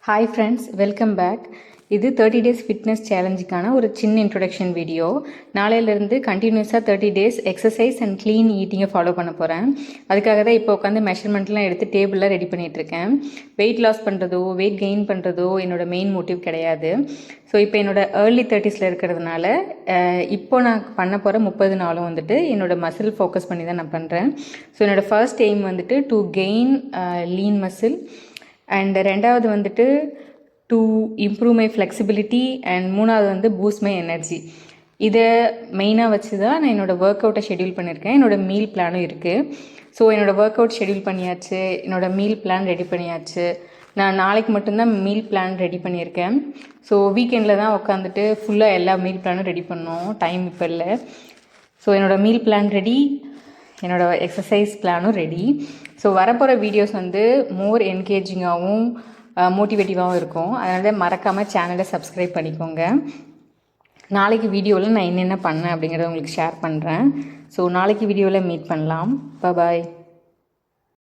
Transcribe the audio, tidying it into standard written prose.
Hi friends, welcome back. இது 30 days fitness சேலஞ்சுக்கான ஒரு சின்ன இன்ட்ரொடக்ஷன் வீடியோ. நாளையிலேருந்து கண்டினியூஸாக 30 டேஸ் எக்ஸசைஸ் அண்ட் க்ளீன் ஈட்டிங்கை ஃபாலோ பண்ண போகிறேன். அதுக்காக தான் இப்போ உட்காந்து மெஷர்மெண்ட்லாம் எடுத்து டேபிளில் ரெடி பண்ணிகிட்ருக்கேன். வெயிட் லாஸ் பண்ணுறதோ வெயிட் கெயின் பண்ணுறதோ என்னோடய மெயின் மோட்டிவ் கிடையாது. ஸோ இப்போ என்னோடய ஏர்லி 30ஸில் இருக்கிறதுனால இப்போ நான் பண்ண போகிற 30 நாளும் வந்துட்டு என்னோடய மசில் ஃபோக்கஸ் பண்ணி தான் நான் பண்ணுறேன். ஸோ என்னோடய ஃபர்ஸ்ட் எய்ம் வந்துட்டு to gain lean muscle and ரெண்டாவது வந்துட்டு to improve my flexibility and மூணாவது வந்து பூஸ்ட் மை எனர்ஜி. இதை மெயினாக வச்சு தான் நான் என்னோடய ஒர்க் அவுட்டை ஷெடியூல் பண்ணியிருக்கேன். என்னோடய மீல் பிளானும் இருக்குது. ஸோ என்னோடய ஒர்க் அவுட் ஷெடியூல் பண்ணியாச்சு, என்னோடய மீல் பிளான் ரெடி பண்ணியாச்சு. நான் நாளைக்கு மட்டும்தான் மீல் பிளான் ரெடி பண்ணியிருக்கேன். ஸோ வீக்கெண்டில் தான் உட்காந்துட்டு ஃபுல்லாக எல்லா மீல் பிளானும் ரெடி பண்ணோம், டைம் இப்போ இல்லை. ஸோ என்னோடய மீல் பிளான் ரெடி, என்னோடய எக்ஸசைஸ் பிளானும் ரெடி. ஸோ வரப்போகிற வீடியோஸ் வந்து மோர் என்கேஜிங்காகவும் மோட்டிவேட்டிவாகவும் இருக்கும். அதனால மறக்காமல் சேனலை சப்ஸ்கிரைப் பண்ணிக்கோங்க. நாளைக்கு வீடியோவில் நான் என்னென்ன பண்ணேன் அப்படிங்கிறத உங்களுக்கு ஷேர் பண்ணுறேன். ஸோ நாளைக்கு வீடியோவில் மீட் பண்ணலாம். பாய்.